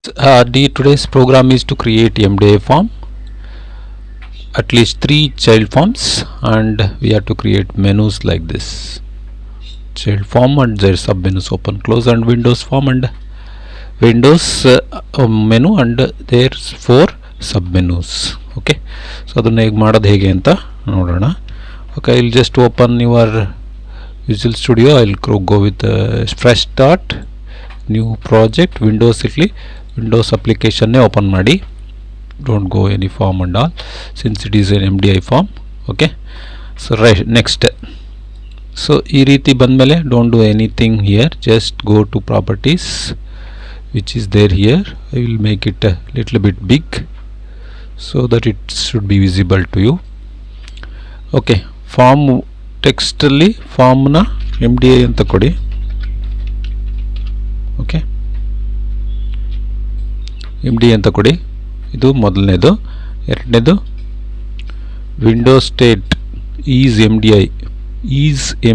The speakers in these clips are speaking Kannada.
Today's program is to create MDI form, at least 3 child forms, and we have to create menus like this: child form and their sub menus, open, close, and Windows form and Windows menu, and there's 4 sub menus. Okay, so ಅದನ್ನ ಹೇಗೆ ಮಾಡೋದು ಹೇಗೆ ಅಂತ ನೋಡೋಣ. Okay, I'll just open your Visual Studio. I'll go with fresh start, new project, Windows ಇರಲಿ, Windows application open ಮಾಡಿ. Don't go any form and all, since it is an MDI form. Okay, so right, next. So ಈ ರೀತಿ ಬಂದಮೇಲೆ don't do anything here, just go to properties which is there here. I will make it a little bit big so that it should be visible to you. Okay, form text ಅಲ್ಲಿ ಫಾರ್ಮ್ ನ MDI ಅಂತ ಕೊಡಿ. ಓಕೆ, MDI ಅಂತ ಕೊಡಿ. ಇದು ಮೊದಲನೇದು. ಎರಡನೇದು windows state is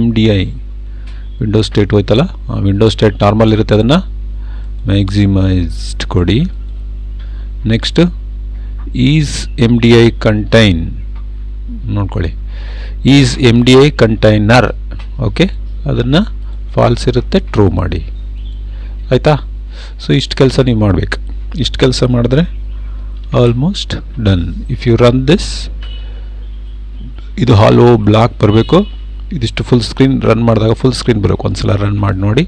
MDI windows state ಹೋಯ್ತಲ್ಲ, ವಿಂಡೋಸ್ ಸ್ಟೇಟ್ ನಾರ್ಮಲ್ ಇರುತ್ತೆ, ಅದನ್ನು ಮ್ಯಾಕ್ಸಿಮೈಸ್ಡ್ ಕೊಡಿ. ನೆಕ್ಸ್ಟ್ ಈಸ್ MDI ಕಂಟೈನ್ ನೋಡ್ಕೊಳ್ಳಿ, ಈಸ್ MDI ಕಂಟೈನರ್. ಓಕೆ, ಅದನ್ನು ಫಾಲ್ಸ್ ಇರುತ್ತೆ, ಟ್ರೂ ಮಾಡಿ. ಆಯಿತಾ? ಸೊ ಇಷ್ಟು ಕೆಲಸ ನೀವು ಮಾಡಬೇಕು. ಇಷ್ಟು ಕೆಲಸ ಮಾಡಿದ್ರೆ almost done. If you run this, ಇದು ಹಾಲೋ ಬ್ಲಾಕ್ ಬರಬೇಕು. ಇದಿಷ್ಟು ಫುಲ್ ಸ್ಕ್ರೀನ್ ರನ್ ಮಾಡಿದಾಗ ಫುಲ್ ಸ್ಕ್ರೀನ್ ಬರಬೇಕು. ಒಂದ್ಸಲ ರನ್ ಮಾಡಿ ನೋಡಿ,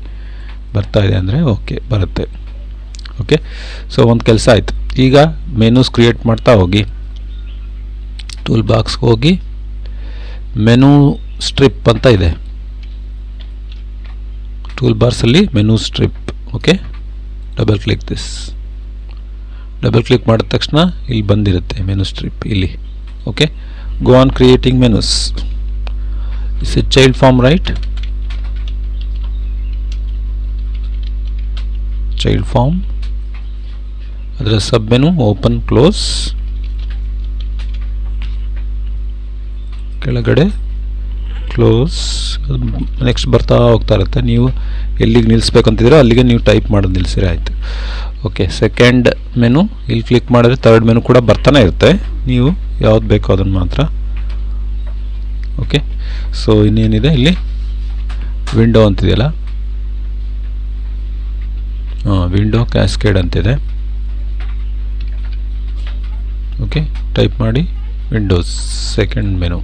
ಬರ್ತಾ ಇದೆ ಅಂದರೆ ಓಕೆ ಬರುತ್ತೆ. ಓಕೆ, ಸೊ ಒಂದು ಕೆಲಸ ಆಯಿತು. ಈಗ ಮೆನೂಸ್ ಕ್ರಿಯೇಟ್ ಮಾಡ್ತಾ ಹೋಗಿ, ಟೂಲ್ ಬಾಕ್ಸ್ಗೆ ಹೋಗಿ ಮೆನು ಸ್ಟ್ರಿಪ್ ಅಂತ ಇದೆ, ಟೂಲ್ ಬಾರ್ಸಲ್ಲಿ menu strip. Okay, double click this. Double click ಮಾಡಿದ ತಕ್ಷಣ ಇಲ್ಲಿ ಬಂದಿರುತ್ತೆ ಮೆನು ಸ್ಟ್ರಿಪ್ ಇಲ್ಲಿ. Okay, go on creating menus. It's a child form, right? Child form, ಅದರ ಸಬ್ ಮೆನು ಓಪನ್, ಕ್ಲೋಸ್, ಕೆಳಗಡೆ ಕ್ಲೋಸ್. ನೆಕ್ಸ್ಟ್ ಬರ್ತಾ ಹೋಗ್ತಾ ಇರುತ್ತೆ. ನೀವು ಎಲ್ಲಿಗೆ ನಿಲ್ಲಿಸ್ಬೇಕಂತಿದ್ದೀರೋ ಅಲ್ಲಿಗೆ ನೀವು ಟೈಪ್ ಮಾಡೋದು ನಿಲ್ಲಿಸಿದ್ರೆ ಆಯಿತು. ಓಕೆ, ಸೆಕೆಂಡ್ ಮೆನು ಇಲ್ಲಿ ಕ್ಲಿಕ್ ಮಾಡಿದ್ರೆ ಥರ್ಡ್ ಮೆನು ಕೂಡ ಬರ್ತಾನೆ ಇರುತ್ತೆ. ನೀವು ಯಾವ್ದು ಬೇಕೋ ಅದನ್ನು ಮಾತ್ರ. ಓಕೆ, ಸೊ ಇನ್ನೇನಿದೆ ಇಲ್ಲಿ ವಿಂಡೋ ಅಂತಿದೆಯಲ್ಲ, ವಿಂಡೋ ಕ್ಯಾಸ್ಕೇಡ್ ಅಂತಿದೆ. ಓಕೆ, ಟೈಪ್ ಮಾಡಿ ವಿಂಡೋಸ್ ಸೆಕೆಂಡ್ ಮೆನು.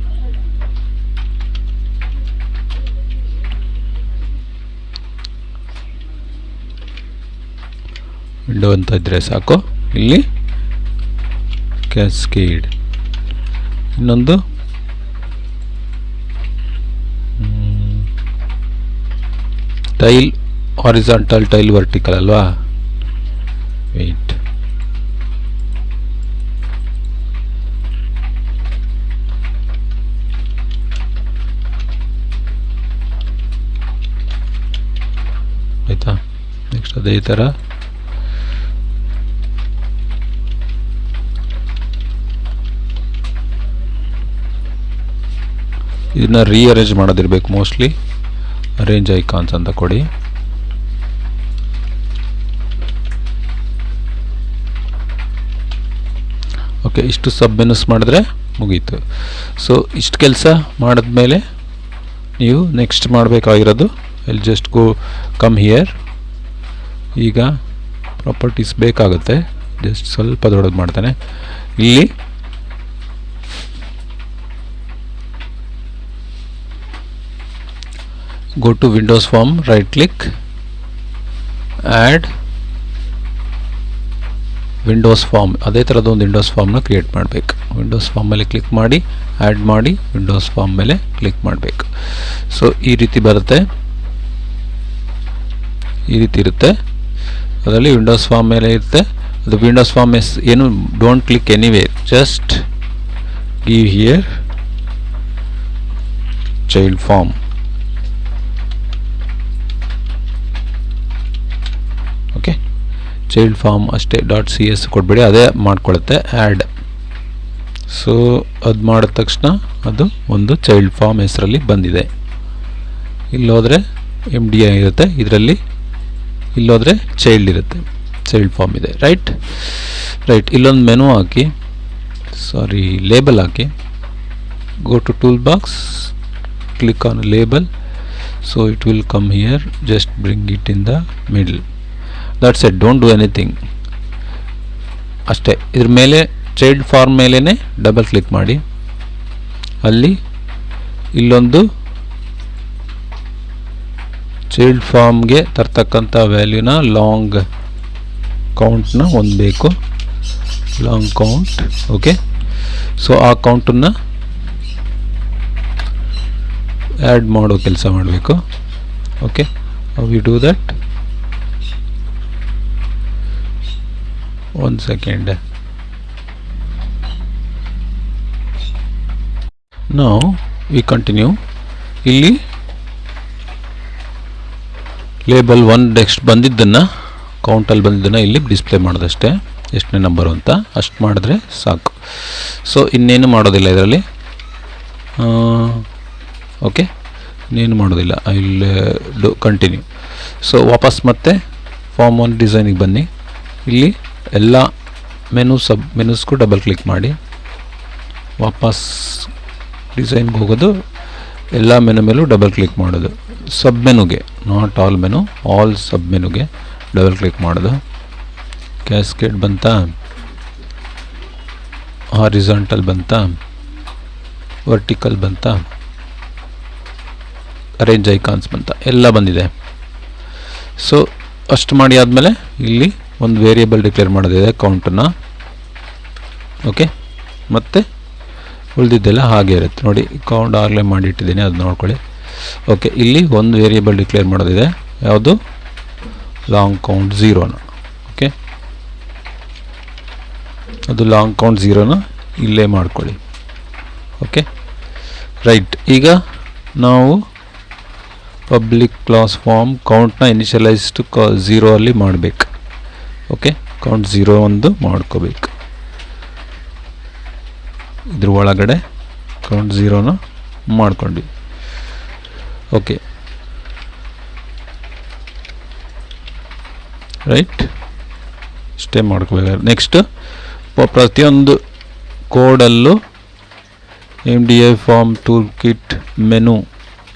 ವಿಂಡೋ ಅಂತ ಇದ್ದರೆ ಸಾಕು. ಇಲ್ಲಿ ಕ್ಯಾಸ್ಕೇಡ್, ಇನ್ನೊಂದು ಟೈಲ್ ಹಾರಿಜಾಂಟಲ್, ಟೈಲ್ ವರ್ಟಿಕಲ್ ಅಲ್ವಾ? ವೆಯ್ಟ್, ಆಯಿತಾ? ನೆಕ್ಸ್ಟ್ ಅದೇ ಥರ ಇದನ್ನ ರೀಅರೇಂಜ್ ಮಾಡೋದಿರಬೇಕು. ಮೋಸ್ಟ್ಲಿ ಅರೇಂಜ್ ಐಕಾನ್ಸ್ ಅಂತ ಕೊಡಿ. ಓಕೆ, ಇಷ್ಟು ಸಬ್ ಮೆನುಸ್ ಮಾಡಿದ್ರೆ ಮುಗೀತು. ಸೊ ಇಷ್ಟು ಕೆಲಸ ಮಾಡಿದ್ಮೇಲೆ ನೀವು ನೆಕ್ಸ್ಟ್ ಮಾಡಬೇಕಾಗಿರೋದು, I'll just go come here. ಈಗ ಪ್ರಾಪರ್ಟೀಸ್ ಬೇಕಾಗುತ್ತೆ, ಜಸ್ಟ್ ಸ್ವಲ್ಪ ದೊಡ್ಡದು ಮಾಡ್ತಾನೆ. ಇಲ್ಲಿ go to Windows form, right click, add Windows form. ಅದೇ ಥರದ ಒಂದು ವಿಂಡೋಸ್ ಫಾರ್ಮ್ನ ಕ್ರಿಯೇಟ್ ಮಾಡಬೇಕು. ವಿಂಡೋಸ್ ಫಾರ್ಮ್ ಮೇಲೆ ಕ್ಲಿಕ್ ಮಾಡಿ, ಆ್ಯಡ್ ಮಾಡಿ, ವಿಂಡೋಸ್ ಫಾರ್ಮ್ ಮೇಲೆ ಕ್ಲಿಕ್ ಮಾಡಬೇಕು. ಸೊ ಈ ರೀತಿ ಬರುತ್ತೆ, ಈ ರೀತಿ ಇರುತ್ತೆ. ಅದರಲ್ಲಿ ವಿಂಡೋಸ್ ಫಾರ್ಮ್ ಮೇಲೆ ಇರುತ್ತೆ. ಅದು ವಿಂಡೋಸ್ ಫಾರ್ಮ್ ಏನು, don't click anywhere, just give here child form. Okay, child form ಅಷ್ಟೇ, .cs ಕೊಡಬೇಡಿ, ಅದೇ ಮಾಡ್ಕೊಳ್ಳುತ್ತೆ ಆ್ಯಡ್. ಸೊ ಅದು ಮಾಡಿದ ತಕ್ಷಣ ಅದು ಒಂದು ಚೈಲ್ಡ್ ಫಾರ್ಮ್ ಹೆಸರಲ್ಲಿ ಬಂದಿದೆ. ಇಲ್ಲೋದ್ರೆ MDI ಇರುತ್ತೆ, ಇದರಲ್ಲಿ ಇಲ್ಲೋದ್ರೆ ಚೈಲ್ಡ್ ಇರುತ್ತೆ. ಚೈಲ್ಡ್ ಫಾರ್ಮ್ ಇದೆ. ರೈಟ್, ಇಲ್ಲೊಂದು menu hockey, sorry label hockey, go to toolbox, click on label, so it will come here, just bring it in the middle. That's it, don't do anything. ಅಷ್ಟೇ. ಇದ್ರ ಮೇಲೆ ಚೈಲ್ಡ್ ಫಾರ್ಮ್ ಮೇಲೇ ಡಬಲ್ ಕ್ಲಿಕ್ ಮಾಡಿ, ಅಲ್ಲಿ ಇಲ್ಲೊಂದು ಚೈಲ್ಡ್ ಫಾರ್ಮ್ಗೆ ತರ್ತಕ್ಕಂಥ ವ್ಯಾಲ್ಯೂನ ಲಾಂಗ್ ಕೌಂಟ್ನ ಒಂದು ಬೇಕು, ಲಾಂಗ್ ಕೌಂಟ್. ಓಕೆ, ಸೊ ಆ ಕೌಂಟನ್ನು ಆ್ಯಡ್ ಮಾಡೋ ಕೆಲಸ ಮಾಡಬೇಕು. Okay, we do that. ಒಂದು ಸೆಕೆಂಡ್. ನಾವು ವಿ ಕಂಟಿನ್ಯೂ. ಇಲ್ಲಿ ಲೇಬಲ್ 1 ನೆಕ್ಸ್ಟ್ ಬಂದಿದ್ದನ್ನು, ಕೌಂಟಲ್ಲಿ ಬಂದಿದ್ದನ್ನು ಇಲ್ಲಿ ಡಿಸ್ಪ್ಲೇ ಮಾಡೋದಷ್ಟೇ, ಎಷ್ಟನೇ ನಂಬರು ಅಂತ ಅಷ್ಟು ಮಾಡಿದ್ರೆ ಸಾಕು. ಸೊ ಇನ್ನೇನು ಮಾಡೋದಿಲ್ಲ ಇದರಲ್ಲಿ. ಓಕೆ, ಇನ್ನೇನು ಮಾಡೋದಿಲ್ಲ. ಇಲ್ಲಿ ಡು ಕಂಟಿನ್ಯೂ. ಸೊ ವಾಪಸ್ ಮತ್ತೆ ಫಾರ್ಮ್ 1 ಡಿಸೈನಿಗೆ ಬನ್ನಿ. ಇಲ್ಲಿ ಎಲ್ಲ ಮೆನುಸ್ಗೂ ಡಬಲ್ ಕ್ಲಿಕ್ ಮಾಡಿ, ವಾಪಸ್ ಡಿಸೈನ್ಗೆ ಹೋಗೋದು, ಎಲ್ಲ ಮೆನು ಮೇಲೂ ಡಬಲ್ ಕ್ಲಿಕ್ ಮಾಡೋದು. ಸಬ್ ಮೆನುಗೆ, not all menu, all sub ಮೆನುಗೆ ಡಬಲ್ ಕ್ಲಿಕ್ ಮಾಡೋದು. ಕ್ಯಾಸ್ಕೇಡ್ ಬಂತಾ, ಹಾರಿಜಾಂಟಲ್ ಬಂತಾ, ವರ್ಟಿಕಲ್ ಬಂತಾ, ಅರೇಂಜ್ ಐಕಾನ್ಸ್ ಬಂತ, ಎಲ್ಲ ಬಂದಿದೆ. ಸೊ ಅಷ್ಟು ಮಾಡಿ ಆದಮೇಲೆ ಇಲ್ಲಿ ಒಂದು ವೇರಿಯೇಬಲ್ ಡಿಕ್ಲೇರ್ ಮಾಡೋದಿದೆ, ಕೌಂಟನ್ನು. ಓಕೆ, ಮತ್ತು ಉಳಿದಿದ್ದೆಲ್ಲ ಹಾಗೆ ಇರುತ್ತೆ ನೋಡಿ. ಕೌಂಟ್ ಆಗಲೇ ಮಾಡಿಟ್ಟಿದ್ದೀನಿ, ಅದು ನೋಡ್ಕೊಳ್ಳಿ. ಓಕೆ, ಇಲ್ಲಿ ಒಂದು ವೇರಿಯೇಬಲ್ ಡಿಕ್ಲೇರ್ ಮಾಡೋದಿದೆ, ಯಾವುದು? ಲಾಂಗ್ ಕೌಂಟ್ 0ನ. ಓಕೆ, ಅದು ಲಾಂಗ್ ಕೌಂಟ್ 0ನ ಇಲ್ಲೇ ಮಾಡ್ಕೊಳ್ಳಿ. Okay, right. ಈಗ ನಾವು ಪಬ್ಲಿಕ್ ಕ್ಲಾಸ್ ಫಾರ್ಮ್ ಕೌಂಟ್ನ ಇನಿಷಿಯಲೈಸ್ಡ್ 0 ಅಲ್ಲಿ ಮಾಡಬೇಕು. ಓಕೆ, ಕೌಂಟ್ 0 ಒಂದು ಮಾಡ್ಕೋಬೇಕು. ಇದ್ರ ಒಳಗಡೆ ಕೌಂಟ್ 0ನ ಮಾಡ್ಕೊಂಡ್ವಿ. ಓಕೆ, ರೈಟ್, ಇಷ್ಟೇ ಮಾಡ್ಕೋಬೇಕು. ನೆಕ್ಸ್ಟ್ ಪ್ರತಿಯೊಂದು ಕೋಡಲ್ಲೂ MDI form tool kit menu.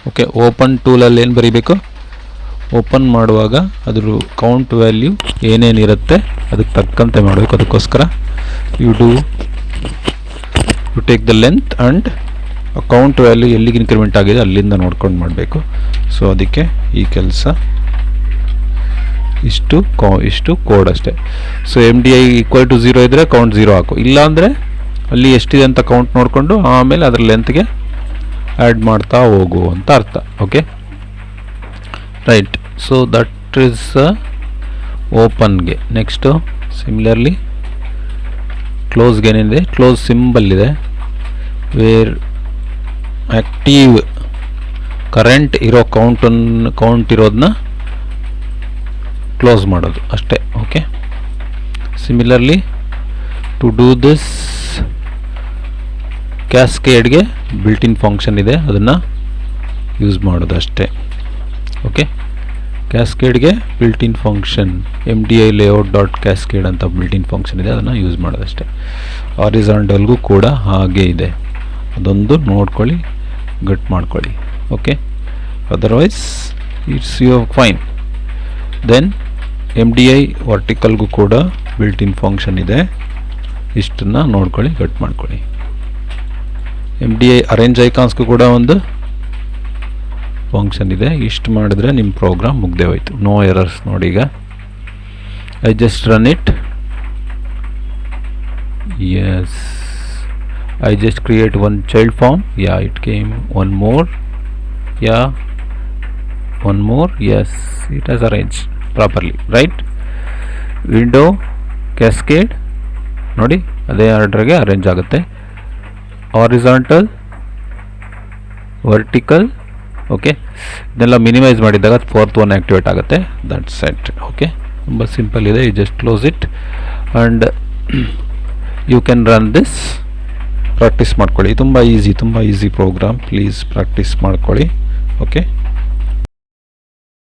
Okay, open ಟೂಲಲ್ಲಿ ಏನು ಬರೀಬೇಕು? ಓಪನ್ ಮಾಡುವಾಗ ಅದ್ರ ಕೌಂಟ್ ವ್ಯಾಲ್ಯೂ ಏನೇನಿರುತ್ತೆ ಅದಕ್ಕೆ ತಕ್ಕಂತೆ ಮಾಡಬೇಕು. ಅದಕ್ಕೋಸ್ಕರ you take the length and count value ಎಲ್ಲಿಗೆ ಇನ್ಕ್ರಿಮೆಂಟ್ ಆಗಿದೆ ಅಲ್ಲಿಂದ ನೋಡ್ಕೊಂಡು ಮಾಡಬೇಕು. ಸೊ ಅದಕ್ಕೆ ಈ ಕೆಲಸ. ಇಷ್ಟು ಕೋಡ್ ಅಷ್ಟೇ. ಸೊ MDI = 0 ಇದ್ದರೆ ಕೌಂಟ್ 0 ಹಾಕು, ಇಲ್ಲಾಂದರೆ ಅಲ್ಲಿ ಎಷ್ಟಿದೆ ಅಂತ ಕೌಂಟ್ ನೋಡಿಕೊಂಡು ಆಮೇಲೆ ಅದರ ಲೆಂತ್ಗೆ ಆ್ಯಡ್ ಮಾಡ್ತಾ ಹೋಗು ಅಂತ ಅರ್ಥ. Okay, right. So that is ಓಪನ್ಗೆ. ನೆಕ್ಸ್ಟು ಸಿಮಿಲರ್ಲಿ ಕ್ಲೋಸ್ಗೆ ಏನಿದೆ, ಕ್ಲೋಸ್ ಸಿಂಬಲ್ ಇದೆ, ವೇರ್ ಆ್ಯಕ್ಟಿವ್ ಕರೆಂಟ್ ಇರೋ ಕೌಂಟ್ ಇರೋದನ್ನ ಕ್ಲೋಸ್ ಮಾಡೋದು ಅಷ್ಟೇ. Okay, similarly to do this ಕ್ಯಾಸ್ಕೇಡ್ಗೆ ಬಿಲ್ಟ್-ಇನ್ ಫಂಕ್ಷನ್ ಇದೆ, ಅದನ್ನು ಯೂಸ್ ಮಾಡೋದು ಅಷ್ಟೇ. ಓಕೆ, ಕ್ಯಾಸ್ಕೇಡ್ಗೆ ಬಿಲ್ಟ್-ಇನ್ ಫಂಕ್ಷನ್ MDI layout.cascade ಅಂತ ಬಿಲ್ಟ್-ಇನ್ ಫಂಕ್ಷನ್ ಇದೆ, ಅದನ್ನು ಯೂಸ್ ಮಾಡೋದಷ್ಟೇ. ಹಾರಿಜಾಂಟಲ್ಗೂ ಕೂಡ ಹಾಗೆ ಇದೆ, ಅದೊಂದು ನೋಡ್ಕೊಳ್ಳಿ, ಗಟ್ ಮಾಡ್ಕೊಳ್ಳಿ. Okay, otherwise it's your fine. Then MDI ವರ್ಟಿಕಲ್ಗೂ ಕೂಡ ಬಿಲ್ಟ್-ಇನ್ ಫಂಕ್ಷನ್ ಇದೆ, ಇಷ್ಟನ್ನು ನೋಡ್ಕೊಳ್ಳಿ, ಗಟ್ ಮಾಡ್ಕೊಳ್ಳಿ. MDI ಅರೇಂಜ್ ಐಕಾನ್ಸ್ಗೂ ಕೂಡ ಒಂದು ಫಂಕ್ಷನ್ ಇದೆ. ಇಷ್ಟು ಮಾಡಿದ್ರೆ ನಿಮ್ಮ ಪ್ರೋಗ್ರಾಮ್ ಮುಗ್ದೇ ಹೋಯ್ತು. ನೋ ಎರರ್ಸ್ ನೋಡಿ. ಈಗ I just run it. yes, I just create one child form. Yeah, it came one more. Yeah, one more. Yes, it has arranged properly, right? Window cascade ನೋಡಿ, ಅದೇ ಆರ್ಡರ್ಗೆ ಅರೇಂಜ್ ಆಗುತ್ತೆ. Horizontal, vertical. ಓಕೆ, ಇದನ್ನೆಲ್ಲ ಮಿನಿಮೈಸ್ ಮಾಡಿದಾಗ 4th one ಆ್ಯಕ್ಟಿವೇಟ್ ಆಗುತ್ತೆ. That's set. ಓಕೆ, ತುಂಬ ಸಿಂಪಲ್ ಇದೆ. You just close it and you can run this. Practice ಮಾಡ್ಕೊಳ್ಳಿ, ತುಂಬ ಈಸಿ ಪ್ರೋಗ್ರಾಮ್. ಪ್ಲೀಸ್ ಪ್ರಾಕ್ಟೀಸ್ ಮಾಡ್ಕೊಳ್ಳಿ. ಓಕೆ.